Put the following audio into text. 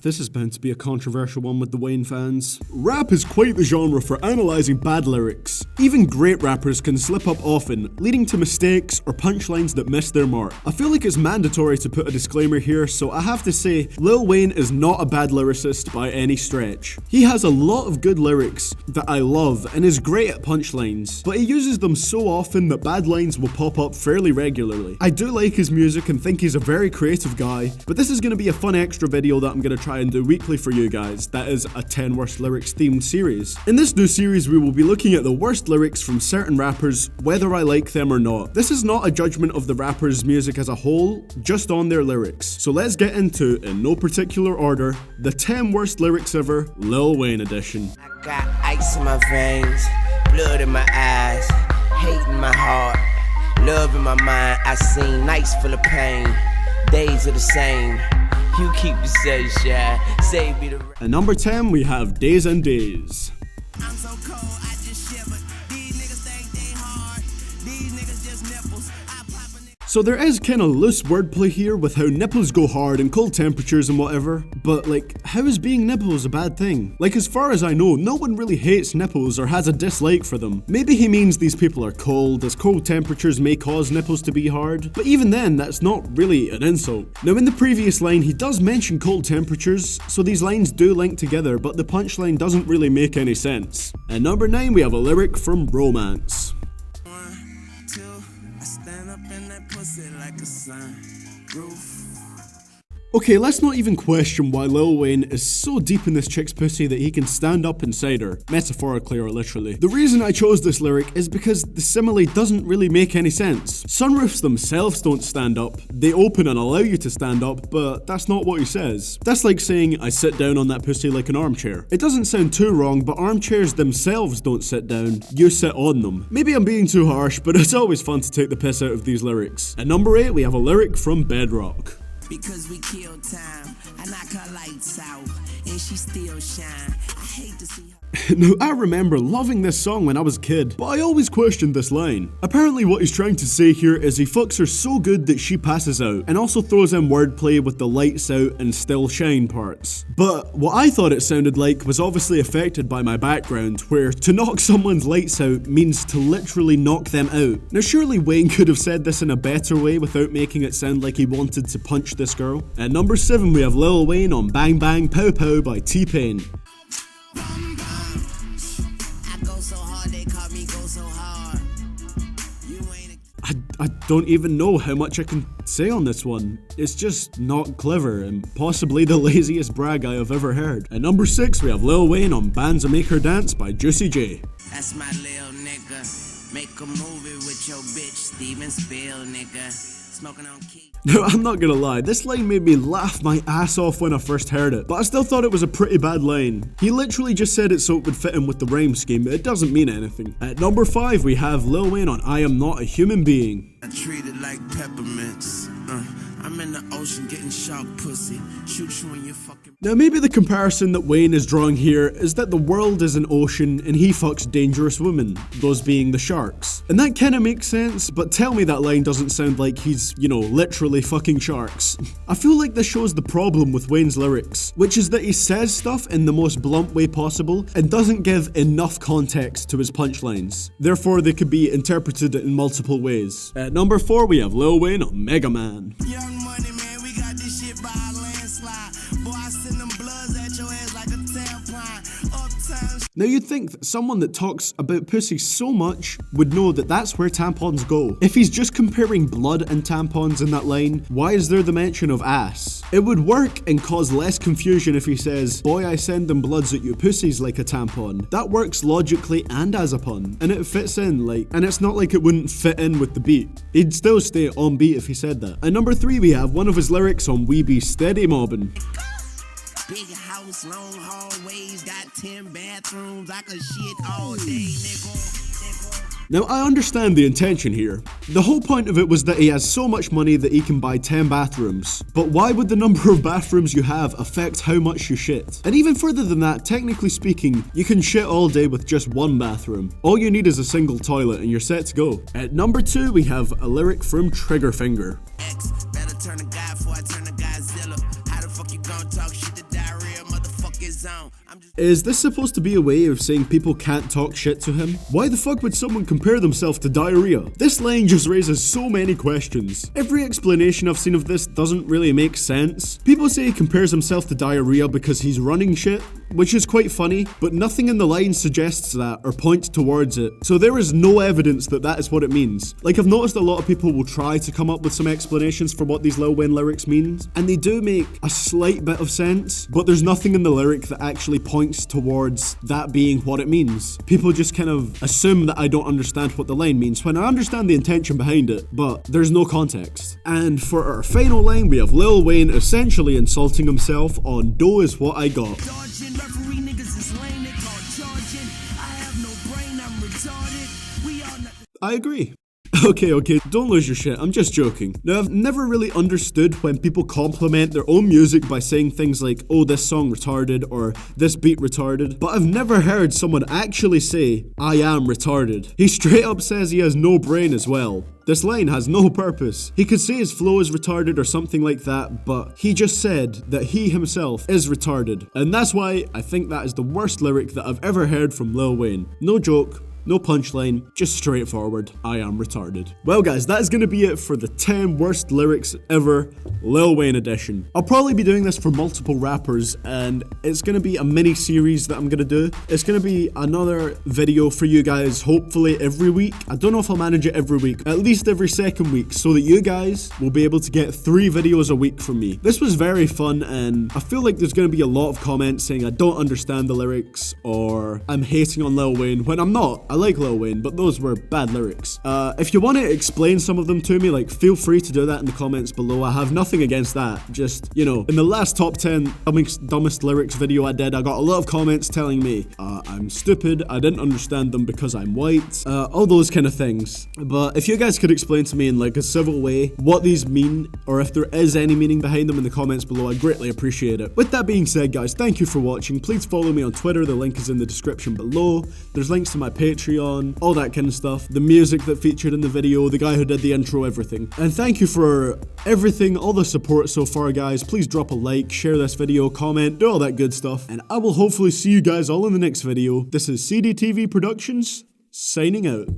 This is bound to be a controversial one with the Wayne fans. Rap is quite the genre for analysing bad lyrics. Even great rappers can slip up often, leading to mistakes or punchlines that miss their mark. I feel like it's mandatory to put a disclaimer here, so I have to say, Lil Wayne is not a bad lyricist by any stretch. He has a lot of good lyrics that I love and is great at punchlines, but he uses them so often that bad lines will pop up fairly regularly. I do like his music and think he's a very creative guy, but this is going to be a fun extra video that I'm going to try and do weekly for you guys. That is a 10 worst lyrics themed series. In this new series, we will be looking at the worst lyrics from certain rappers, whether I like them or not. This is not a judgment of the rapper's music as a whole, just on their lyrics. So let's get into, in no particular order, the 10 worst lyrics ever, Lil Wayne edition. I got ice in my veins, blood in my eyes, hate in my heart, love in my mind. I seen nights full of pain, days are the same. You keep the sunshine, save me the rain. At number 10, we have Days and Days. I'm so cold, I just shivered. These niggas think they hard. These niggas just nipples. I pop a nigga. So there is kinda loose wordplay here with how nipples go hard in cold temperatures and whatever, but like, how is being nipples a bad thing? Like, as far as I know, no one really hates nipples or has a dislike for them. Maybe he means these people are cold, as cold temperatures may cause nipples to be hard, but even then, that's not really an insult. Now in the previous line, he does mention cold temperatures, so these lines do link together, but the punchline doesn't really make any sense. At number 9, we have a lyric from Romance. 1, 2, I stand up in that pussy like a sunroof. Okay, let's not even question why Lil Wayne is so deep in this chick's pussy that he can stand up inside her, metaphorically or literally. The reason I chose this lyric is because the simile doesn't really make any sense. Sunroofs themselves don't stand up, they open and allow you to stand up, but that's not what he says. That's like saying, I sit down on that pussy like an armchair. It doesn't sound too wrong, but armchairs themselves don't sit down, you sit on them. Maybe I'm being too harsh, but it's always fun to take the piss out of these lyrics. At number 8, we have a lyric from Bedrock. Because we kill time, I knock her lights out, and she still shine. I hate to see her. Now, I remember loving this song when I was a kid, but I always questioned this line. Apparently what he's trying to say here is he fucks her so good that she passes out, and also throws in wordplay with the lights out and still shine parts. But what I thought it sounded like was obviously affected by my background, where to knock someone's lights out means to literally knock them out. Now surely Wayne could have said this in a better way without making it sound like he wanted to punch this girl. At number 7, we have Lil Wayne on Bang Bang Pow Pow by T-Pain. I don't even know how much I can say on this one. It's just not clever and possibly the laziest brag I have ever heard. At number 6, we have Lil Wayne on Bandz and Make Her Dance by Juicy J. That's my little nigga. Make a movie with your bitch, Steven Spiel, nigga. Smoking on key. Now, I'm not gonna lie, this line made me laugh my ass off when I first heard it, but I still thought it was a pretty bad line. He literally just said it so it would fit in with the rhyme scheme, but it doesn't mean anything. At number 5, we have Lil Wayne on I Am Not a Human Being. I treat it like peppermints. I'm in the ocean getting shark pussy. Shoot you in your fucking... Now maybe the comparison that Wayne is drawing here is that the world is an ocean and he fucks dangerous women, those being the sharks. And that kinda makes sense, but tell me that line doesn't sound like he's, you know, literally fucking sharks. I feel like this shows the problem with Wayne's lyrics, which is that he says stuff in the most blunt way possible and doesn't give enough context to his punchlines. Therefore, they could be interpreted in multiple ways. At number 4, we have Lil Wayne on Megaman. Young money, man, we got this shit by a landslide. Boy, I send them bloods at your ass like a tampon. Uptown. Now you'd think that someone that talks about pussy so much would know that that's where tampons go. If he's just comparing blood and tampons in that line, why is there the mention of ass? It would work and cause less confusion if he says, boy, I send them bloods at you pussies like a tampon. That works logically and as a pun, and it fits in, like, and it's not like it wouldn't fit in with the beat. He'd still stay on beat if he said that. At number 3, we have one of his lyrics on We Be Steady Mobbin. Big house, long hallways, got 10 bathrooms, I could shit all day, nigga. Now, I understand the intention here. The whole point of it was that he has so much money that he can buy 10 bathrooms. But why would the number of bathrooms you have affect how much you shit? And even further than that, technically speaking, you can shit all day with just one bathroom. All you need is a single toilet and you're set to go. At number 2, we have a lyric from Triggerfinger. Better turn a guy before I turn a Godzilla. How the fuck you gonna talk shit to direct? zone. Is this supposed to be a way of saying people can't talk shit to him? Why the fuck would someone compare themselves to diarrhea? This line just raises so many questions. Every explanation I've seen of this doesn't really make sense. People say he compares himself to diarrhea because he's running shit, which is quite funny, but nothing in the line suggests that or points towards it. So there is no evidence that that is what it means. Like, I've noticed a lot of people will try to come up with some explanations for what these Lil Wayne lyrics means, and they do make a slight bit of sense, but there's nothing in the lyric that actually points towards that being what it means. People just kind of assume that I don't understand what the line means when I understand the intention behind it, but there's no context. And for our final line, we have Lil Wayne essentially insulting himself on "Dough is what I got." I agree. Okay, don't lose your shit, I'm just joking. Now, I've never really understood when people compliment their own music by saying things like, oh, this song retarded, or this beat retarded, but I've never heard someone actually say, I am retarded. He straight up says he has no brain as well. This line has no purpose. He could say his flow is retarded or something like that, but he just said that he himself is retarded. And that's why I think that is the worst lyric that I've ever heard from Lil Wayne. No joke. No punchline, just straightforward, I am retarded. Well guys, that is going to be it for the 10 worst lyrics ever, Lil Wayne edition. I'll probably be doing this for multiple rappers, and it's going to be a mini series that I'm going to do. It's going to be another video for you guys, hopefully every week. I don't know if I'll manage it every week, at least every second week, so that you guys will be able to get 3 videos a week from me. This was very fun, and I feel like there's going to be a lot of comments saying I don't understand the lyrics, or I'm hating on Lil Wayne, when I'm not. I like Lil Wayne, but those were bad lyrics. If you want to explain some of them to me, like, feel free to do that in the comments below. I have nothing against that. Just, you know, in the last top 10 dumbest lyrics video I did, I got a lot of comments telling me I'm stupid, I didn't understand them because I'm white, all those kind of things. But if you guys could explain to me in like a civil way what these mean, or if there is any meaning behind them in the comments below, I'd greatly appreciate it. With that being said, guys, thank you for watching. Please follow me on Twitter, the link is in the description below. There's links to my Patreon, all that kind of stuff, the music that featured in the video, the guy who did the intro, everything. And thank you for everything, all the support so far, guys. Please drop a like, share this video, comment, do all that good stuff, and I will hopefully see you guys all in the next video. This is CDTVProductions, signing out.